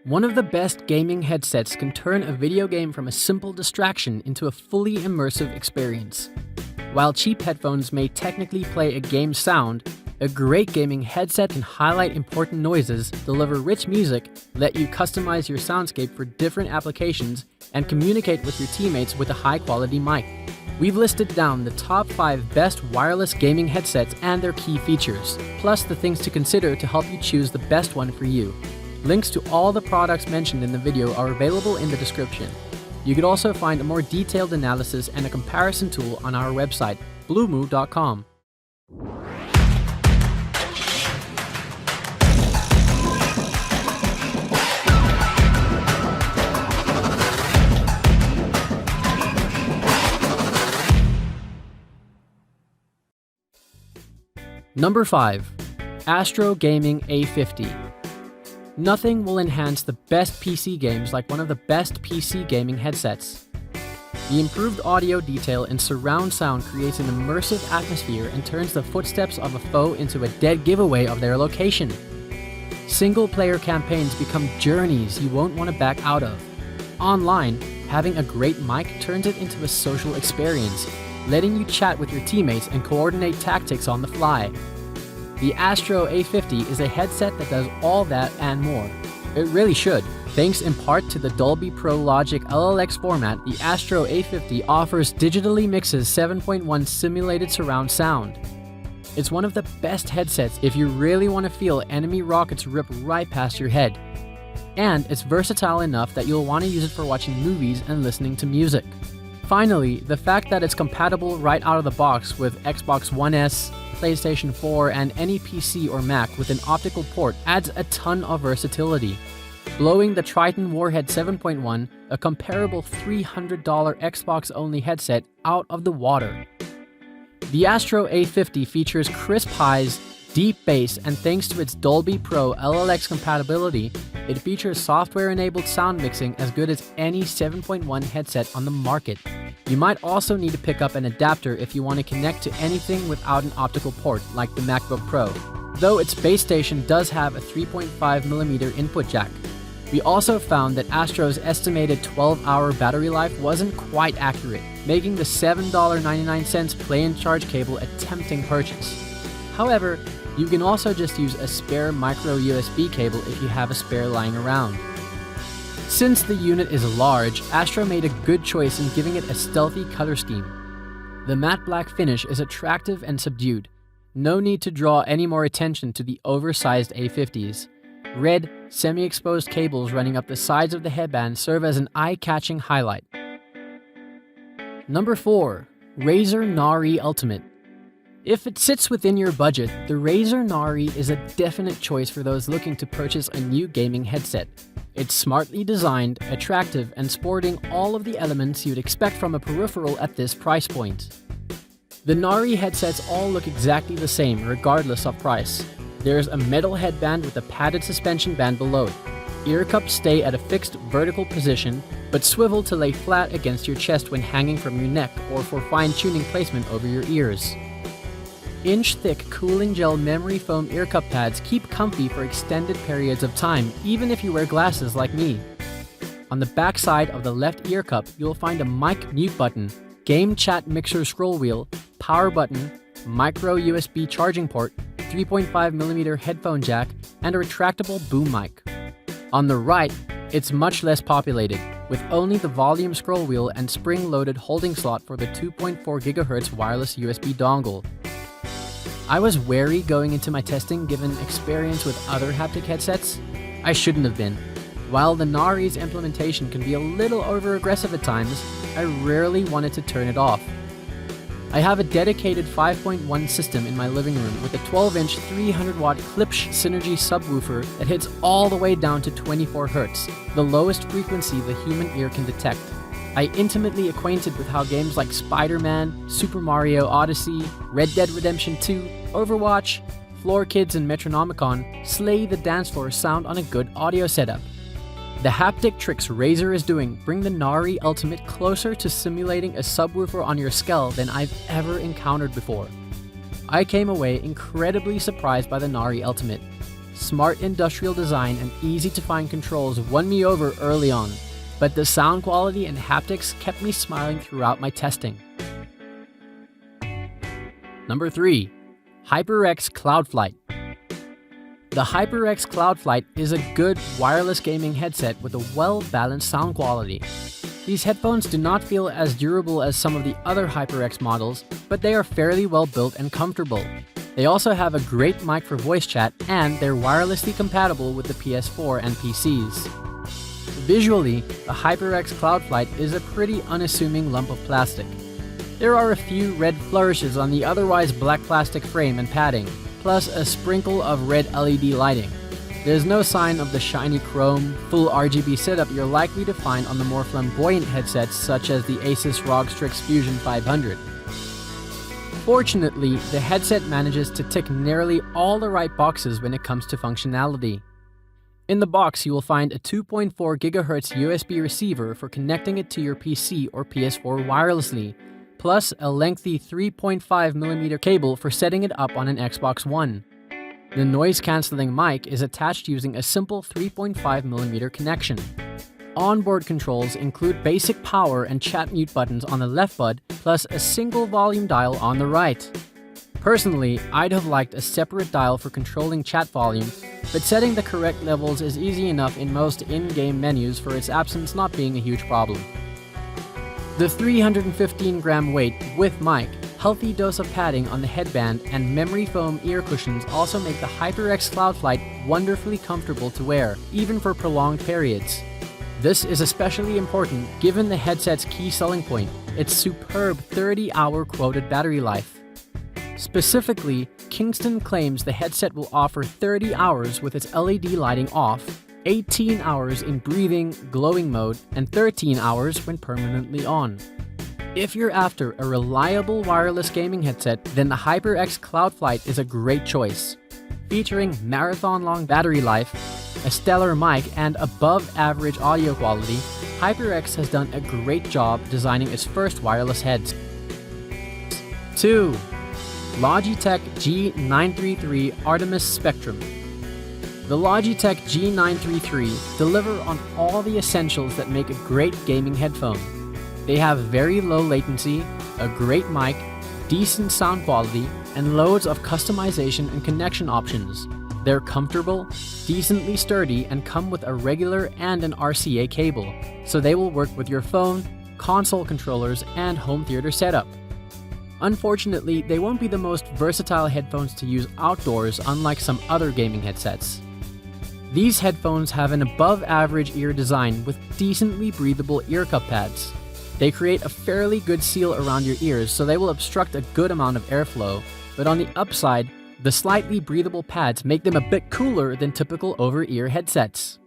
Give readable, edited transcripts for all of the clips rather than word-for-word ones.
One of the best gaming headsets can turn a video game from a simple distraction into a fully immersive experience. While cheap headphones may technically play a game's sound, a great gaming headset can highlight important noises, deliver rich music, let you customize your soundscape for different applications, and communicate with your teammates with a high-quality mic. We've listed down the top 5 best wireless gaming headsets and their key features, plus the things to consider to help you choose the best one for you. Links to all the products mentioned in the video are available in the description. You could also find a more detailed analysis and a comparison tool on our website, bluemoo.com. Number 5. Astro Gaming A50. Nothing will enhance the best PC games like one of the best PC gaming headsets. The improved audio detail and surround sound creates an immersive atmosphere and turns the footsteps of a foe into a dead giveaway of their location. Single-player campaigns become journeys you won't want to back out of. Online, having a great mic turns it into a social experience, letting you chat with your teammates and coordinate tactics on the fly. The Astro A50 is a headset that does all that and more. It really should. Thanks in part to the Dolby Pro Logic LLX format, the Astro A50 offers digitally mixes 7.1 simulated surround sound. It's one of the best headsets if you really want to feel enemy rockets rip right past your head. And it's versatile enough that you'll want to use it for watching movies and listening to music. Finally, the fact that it's compatible right out of the box with Xbox One S, PlayStation 4, and any PC or Mac with an optical port adds a ton of versatility, blowing the Triton Warhead 7.1, a comparable $300 Xbox-only headset, out of the water. The Astro A50 features crisp highs, deep bass, and thanks to its Dolby Pro LLX compatibility, it features software-enabled sound mixing as good as any 7.1 headset on the market. You might also need to pick up an adapter if you want to connect to anything without an optical port, like the MacBook Pro, though its base station does have a 3.5mm input jack. We also found that Astro's estimated 12-hour battery life wasn't quite accurate, making the $7.99 play-and-charge cable a tempting purchase. However, you can also just use a spare micro USB cable if you have a spare lying around. Since the unit is large, Astro made a good choice in giving it a stealthy color scheme. The matte black finish is attractive and subdued. No need to draw any more attention to the oversized A50s. Red, semi-exposed cables running up the sides of the headband serve as an eye-catching highlight. Number 4. Razer Nari Ultimate. If it sits within your budget, the Razer Nari is a definite choice for those looking to purchase a new gaming headset. It's smartly designed, attractive, and sporting all of the elements you'd expect from a peripheral at this price point. The Nari headsets all look exactly the same, regardless of price. There's a metal headband with a padded suspension band below it. Ear cups stay at a fixed vertical position, but swivel to lay flat against your chest when hanging from your neck or for fine-tuning placement over your ears. Inch-thick cooling gel memory foam ear cup pads keep comfy for extended periods of time, even if you wear glasses like me. On the back side of the left ear cup, you'll find a mic mute button, game chat mixer scroll wheel, power button, micro USB charging port, 3.5mm headphone jack, and a retractable boom mic. On the right, it's much less populated, with only the volume scroll wheel and spring-loaded holding slot for the 2.4 GHz wireless USB dongle. I was wary going into my testing given experience with other haptic headsets. I shouldn't have been. While the Nari's implementation can be a little over-aggressive at times, I rarely wanted to turn it off. I have a dedicated 5.1 system in my living room with a 12-inch 300-watt Klipsch Synergy subwoofer that hits all the way down to 24 Hz, the lowest frequency the human ear can detect. I intimately acquainted with how games like Spider-Man, Super Mario Odyssey, Red Dead Redemption 2, Overwatch, Floor Kids, and Metronomicon slay the dance floor sound on a good audio setup. The haptic tricks Razer is doing bring the Nari Ultimate closer to simulating a subwoofer on your skull than I've ever encountered before. I came away incredibly surprised by the Nari Ultimate. smart industrial design, and easy-to-find controls won me over early on, but the sound quality and haptics kept me smiling throughout my testing. Number 3. HyperX Cloudflight. The HyperX Cloudflight is a good wireless gaming headset with a well-balanced sound quality. These headphones do not feel as durable as some of the other HyperX models, but they are fairly well built and comfortable. They also have a great mic for voice chat, and they're wirelessly compatible with the PS4 and PCs. Visually, the HyperX Cloudflight is a pretty unassuming lump of plastic. There are a few red flourishes on the otherwise black plastic frame and padding, plus a sprinkle of red LED lighting. There's no sign of the shiny chrome, full RGB setup you're likely to find on the more flamboyant headsets such as the Asus ROG Strix Fusion 500. Fortunately, the headset manages to tick nearly all the right boxes when it comes to functionality. In the box, you will find a 2.4 GHz USB receiver for connecting it to your PC or PS4 wirelessly, plus a lengthy 3.5mm cable for setting it up on an Xbox One. The noise-canceling mic is attached using a simple 3.5mm connection. Onboard controls include basic power and chat mute buttons on the left bud, plus a single volume dial on the right. Personally, I'd have liked a separate dial for controlling chat volume, but setting the correct levels is easy enough in most in-game menus for its absence not being a huge problem. The 315-gram weight with mic, healthy dose of padding on the headband, and memory foam ear cushions also make the HyperX Cloudflight wonderfully comfortable to wear, even for prolonged periods. This is especially important given the headset's key selling point, its superb 30-hour quoted battery life. Specifically, Kingston claims the headset will offer 30 hours with its LED lighting off, 18 hours in breathing, glowing mode, and 13 hours when permanently on. If you're after a reliable wireless gaming headset, then the HyperX Cloudflight is a great choice. Featuring marathon-long battery life, a stellar mic, and above-average audio quality, HyperX has done a great job designing its first wireless heads. 2. Logitech G933 Artemis Spectrum. The Logitech G933 deliver on all the essentials that make a great gaming headphone. They have very low latency, a great mic, decent sound quality, and loads of customization and connection options. They're comfortable, decently sturdy, and come with a regular and an RCA cable, so they will work with your phone, console controllers, and home theater setup. Unfortunately, they won't be the most versatile headphones to use outdoors, unlike some other gaming headsets. These headphones have an above-average ear design with decently breathable ear cup pads. They create a fairly good seal around your ears, so they will obstruct a good amount of airflow, but on the upside, the slightly breathable pads make them a bit cooler than typical over-ear headsets.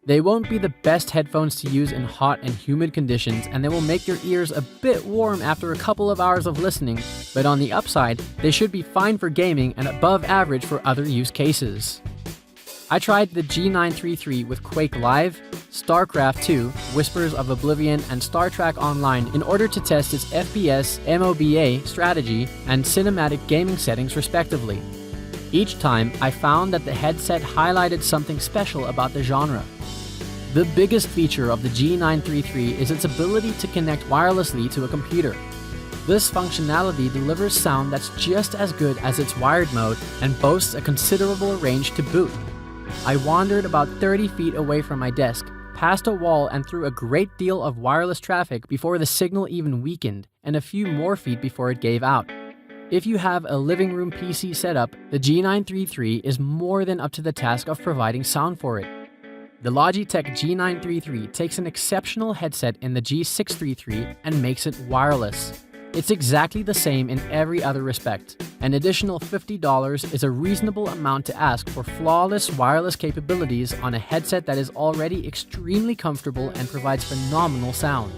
They won't be the best headphones to use in hot and humid conditions, and they will make your ears a bit warm after a couple of hours of listening, but on the upside, they should be fine for gaming and above average for other use cases. I tried the G933 with Quake Live, StarCraft 2, Whispers of Oblivion, and Star Trek Online in order to test its FPS, MOBA, strategy, and cinematic gaming settings respectively. Each time, I found that the headset highlighted something special about the genre. The biggest feature of the G933 is its ability to connect wirelessly to a computer. This functionality delivers sound that's just as good as its wired mode and boasts a considerable range to boot. I wandered about 30 feet away from my desk, past a wall and through a great deal of wireless traffic before the signal even weakened, and a few more feet before it gave out. If you have a living room PC setup, the G933 is more than up to the task of providing sound for it. The Logitech G933 takes an exceptional headset in the G633 and makes it wireless. It's exactly the same in every other respect. An additional $50 is a reasonable amount to ask for flawless wireless capabilities on a headset that is already extremely comfortable and provides phenomenal sound.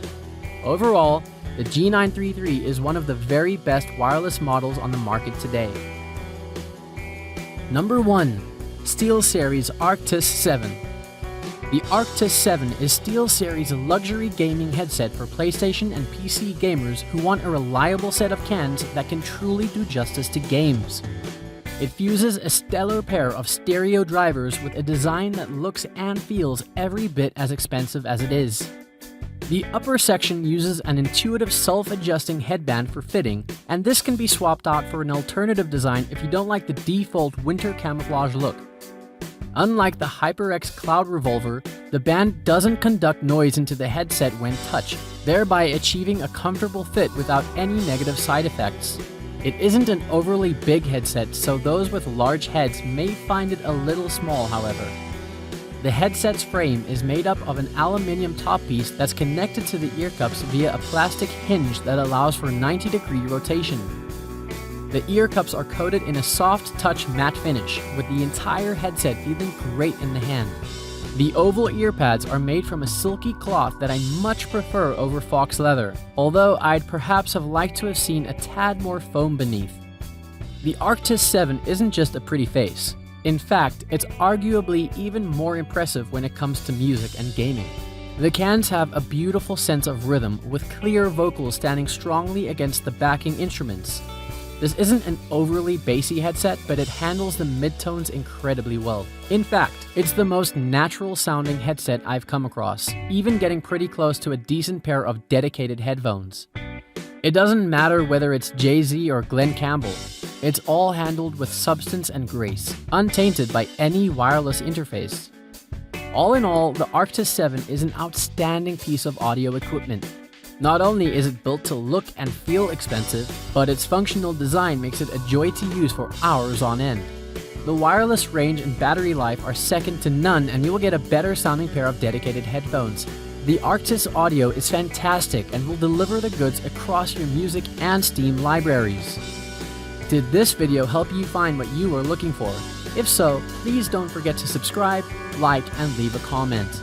Overall, the G933 is one of the very best wireless models on the market today. Number 1. SteelSeries Arctis 7. The Arctis 7 is SteelSeries' luxury gaming headset for PlayStation and PC gamers who want a reliable set of cans that can truly do justice to games. It fuses a stellar pair of stereo drivers with a design that looks and feels every bit as expensive as it is. The upper section uses an intuitive self-adjusting headband for fitting, and this can be swapped out for an alternative design if you don't like the default winter camouflage look. Unlike the HyperX Cloud Revolver, the band doesn't conduct noise into the headset when touched, thereby achieving a comfortable fit without any negative side effects. It isn't an overly big headset, so those with large heads may find it a little small, however. The headset's frame is made up of an aluminium top piece that's connected to the ear cups via a plastic hinge that allows for 90-degree rotation. The ear cups are coated in a soft touch matte finish, with the entire headset feeling great in the hand. The oval ear pads are made from a silky cloth that I much prefer over fox leather, although I'd perhaps have liked to have seen a tad more foam beneath. The Arctis 7 isn't just a pretty face. In fact, it's arguably even more impressive when it comes to music and gaming. The cans have a beautiful sense of rhythm, with clear vocals standing strongly against the backing instruments. This isn't an overly bassy headset, but it handles the midtones incredibly well. In fact, it's the most natural sounding headset I've come across, even getting pretty close to a decent pair of dedicated headphones. It doesn't matter whether it's Jay-Z or Glenn Campbell. It's all handled with substance and grace, untainted by any wireless interface. All in all, the Arctis 7 is an outstanding piece of audio equipment. Not only is it built to look and feel expensive, but its functional design makes it a joy to use for hours on end. The wireless range and battery life are second to none, and you will get a better sounding pair of dedicated headphones. The Arctis audio is fantastic and will deliver the goods across your music and Steam libraries. Did this video help you find what you were looking for? If so, please don't forget to subscribe, like, and leave a comment.